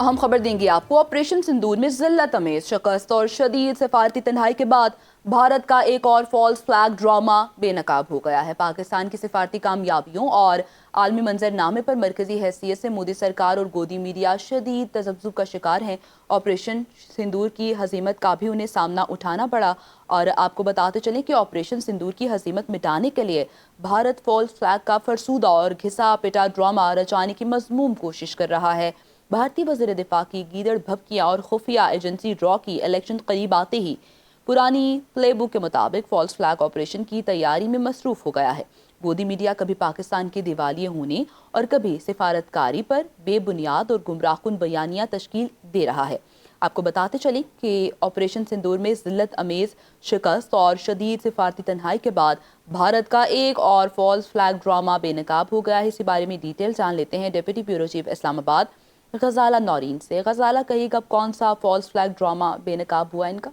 अहम खबर देंगे आपको। ऑपरेशन सिंदूर में जिल्लत अमेज शिकस्त और शदीद सिफारती तन्हाई के बाद भारत का एक और फॉल्स फ्लैग ड्रामा बेनकाब हो गया है। पाकिस्तान की सिफारती कामयाबियों और आलमी मंजरनामे पर मरकजी हैसियत से मोदी सरकार और गोदी मीडिया शदीद तज़ब्ज़ुब का शिकार हैं। ऑपरेशन सिंदूर की हज़ीमत का भी उन्हें सामना उठाना पड़ा। और आपको बताते चलें कि ऑपरेशन सिंदूर की हज़ीमत मिटाने के लिए भारत फॉल्स फ्लैग का फरसूदा और घिसा पिटा ड्रामा रचाने की मज़मूम कोशिश कर रहा है। भारतीय वज़ीर दिफा की गीदड़ भभकियाँ और खुफिया एजेंसी रॉ की इलेक्शन करीब आते ही पुरानी प्ले बुक के मुताबिक फॉल्स फ्लैग ऑपरेशन की तैयारी में मसरूफ हो गया है। गोदी मीडिया कभी पाकिस्तान के दिवालिये होने और कभी सिफारतकारी पर बेबुनियाद और गुमराहकुन बयानियां तश्कील दे रहा है। आपको बताते चलें कि ऑपरेशन सिंदूर में जिल्लत अमेज शिकस्त और शदीद सिफारती तन्हाई के बाद भारत का एक और फॉल्स फ्लैग ड्रामा बेनकाब हो गया है। इसी बारे में डिटेल जान लेते हैं डिप्टी ब्यूरो चीफ इस्लामाबाद गजाला नौरीन से। गजाला, कहिएगा कौन सा फॉल्स फ्लैग ड्रामा बेनकाब हुआ इनका?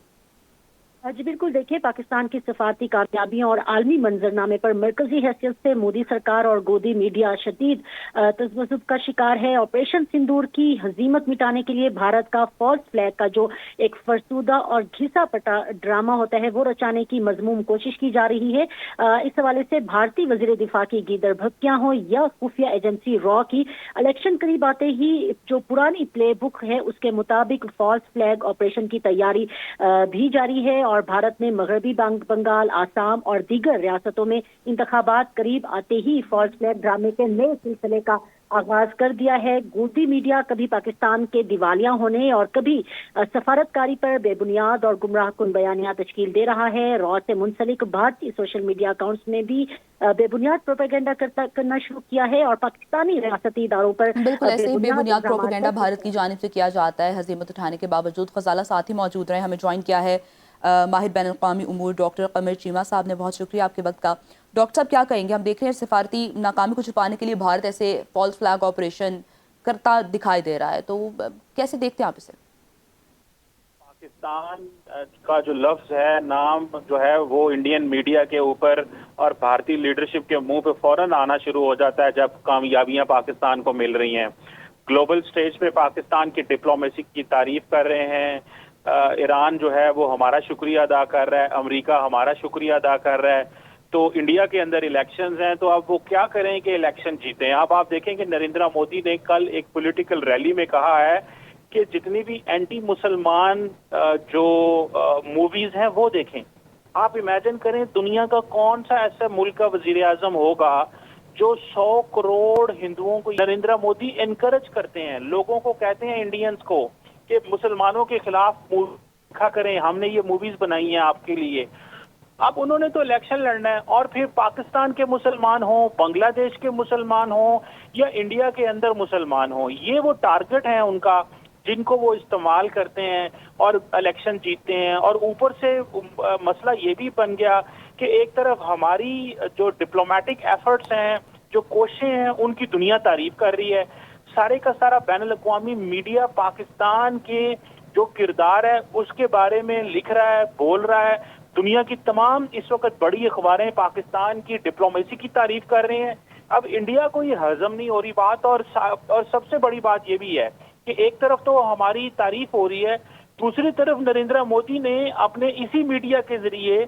जी बिल्कुल, देखिए, पाकिस्तान की सिफारती कामयाबियों और आलमी मंजरनामे पर मरकजी हैसियत से मोदी सरकार और गोदी मीडिया शदीद तज़ब्ज़ुब का शिकार है। ऑपरेशन सिंदूर की हजीमत मिटाने के लिए भारत का फॉल्स फ्लैग का जो एक फरसूदा और घिसा पटा ड्रामा होता है वो रचाने की मजमूम कोशिश की जा रही है। इस हवाले से भारतीय वज़ीर दिफा की गीदड़ भभकियां हो या खुफिया एजेंसी रॉ की इलेक्शन करीब आते ही जो पुरानी प्ले बुक है उसके मुताबिक फॉल्स फ्लैग ऑपरेशन की तैयारी भी जारी है। और भारत ने मगरबी बंगाल, आसाम और दीगर रियासतों में इंतखाबात करीब आते ही फॉल्स फ्लैग ड्रामे के नए सिलसिले का आगाज कर दिया है। गोदी मीडिया कभी पाकिस्तान के दिवालिया होने और कभी सफारतकारी पर बेबुनियाद और गुमराहकुन बयानियां तश्कील दे रहा है। रॉ से मुंसलिक भारतीय सोशल मीडिया अकाउंट्स ने भी बेबुनियाद प्रोपेगेंडा करना शुरू किया है और पाकिस्तानी रियासती इदारों पर बिल्कुल ऐसे ही बेबुनियाद प्रोपेगेंडा भारत की जानिब से किया जाता है हजीमत उठाने के बावजूद। गजाला साथ ही मौजूद रहे, हमें ज्वाइन किया है माहिर बैन अल-अक़वामी उमूर डॉक्टर कमर चीमा साहब ने। बहुत शुक्रिया आपके वक्त का। डॉक्टर साहब, क्या कहेंगे? हम देख रहे हैं सिफारती नाकामी को छुपाने के लिए भारत ऐसे फॉल्स फ्लैग ऑपरेशन करता दिखाई दे रहा है, तो कैसे देखते हैं आप इसे? पाकिस्तान का जो लफ्ज है, नाम जो है, वो इंडियन मीडिया के ऊपर और भारतीय लीडरशिप के मुंह पे फौरन आना शुरू हो जाता है जब कामयाबियां पाकिस्तान को मिल रही हैं। ग्लोबल स्टेज पे पाकिस्तान की डिप्लोमेसी की तारीफ कर रहे हैं। ईरान जो है वो हमारा शुक्रिया अदा कर रहा है, अमेरिका हमारा शुक्रिया अदा कर रहा है। तो इंडिया के अंदर इलेक्शंस हैं, तो अब वो क्या करें कि इलेक्शन जीतें। अब आप देखें कि नरेंद्र मोदी ने कल एक पॉलिटिकल रैली में कहा है कि जितनी भी एंटी मुसलमान जो मूवीज हैं वो देखें। आप इमेजिन करें, दुनिया का कौन सा ऐसा मुल्क का वजीर आजम होगा जो 100 करोड़ हिंदुओं को नरेंद्र मोदी एनकरेज करते हैं, लोगों को कहते हैं इंडियंस को कि मुसलमानों के खिलाफ देखा करें, हमने ये मूवीज बनाई हैं आपके लिए। अब उन्होंने तो इलेक्शन लड़ना है और फिर पाकिस्तान के मुसलमान हो, बांग्लादेश के मुसलमान हो या इंडिया के अंदर मुसलमान हो, ये वो टारगेट है उनका जिनको वो इस्तेमाल करते हैं और इलेक्शन जीतते हैं। और ऊपर से मसला ये भी बन गया कि एक तरफ हमारी जो डिप्लोमेटिक एफर्ट्स हैं, जो कोशिशें हैं, उनकी दुनिया तारीफ कर रही है। सारे का सारा बैनुल अक़वामी मीडिया पाकिस्तान के जो किरदार है उसके बारे में लिख रहा है, बोल रहा है। दुनिया की तमाम इस वक्त बड़ी अखबारें पाकिस्तान की डिप्लोमेसी की तारीफ कर रहे हैं। अब इंडिया को ये हजम नहीं हो रही बात। और सबसे बड़ी बात ये भी है कि एक तरफ तो हमारी तारीफ हो रही है, दूसरी तरफ नरेंद्र मोदी ने अपने इसी मीडिया के जरिए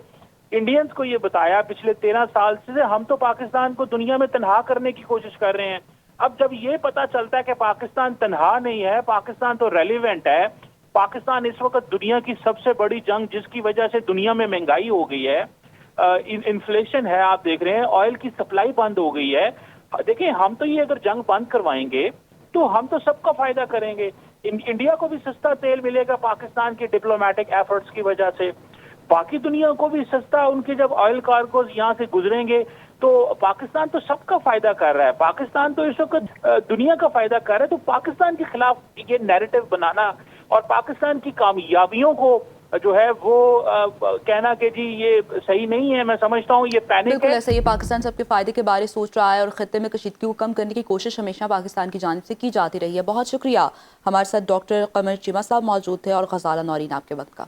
इंडियंस को ये बताया पिछले 13 साल से हम तो पाकिस्तान को दुनिया में तनहा करने की कोशिश कर रहे हैं। अब जब ये पता चलता है कि पाकिस्तान तनहा नहीं है, पाकिस्तान तो रेलिवेंट है। पाकिस्तान इस वक्त दुनिया की सबसे बड़ी जंग, जिसकी वजह से दुनिया में महंगाई हो गई है, इन्फ्लेशन है, आप देख रहे हैं, ऑयल की सप्लाई बंद हो गई है। देखिए, हम तो ये अगर जंग बंद करवाएंगे तो हम तो सबका फायदा करेंगे। इंडिया को भी सस्ता तेल मिलेगा पाकिस्तान के डिप्लोमेटिक एफर्ट्स की वजह से, बाकी दुनिया को भी सस्ता, उनके जब ऑयल कार्गोज यहाँ से गुजरेंगे तो पाकिस्तान तो सबका फायदा कर रहा है। पाकिस्तान तो इस वक्त दुनिया का फायदा कर रहा है। तो पाकिस्तान के खिलाफ ये नैरेटिव बनाना और पाकिस्तान की कामयाबियों को जो है वो कहना कि जी ये सही नहीं है, मैं समझता हूँ ये पैनिक है। बिल्कुल ऐसा ही पाकिस्तान सबके फायदे के बारे सोच रहा है और खत्ते में कशीदगी को कम करने की कोशिश हमेशा पाकिस्तान की जानिब से की जाती रही है। बहुत शुक्रिया। हमारे साथ डॉक्टर कमर चीमा साहब मौजूद थे और गजाला नौरीन आपके वक्त का।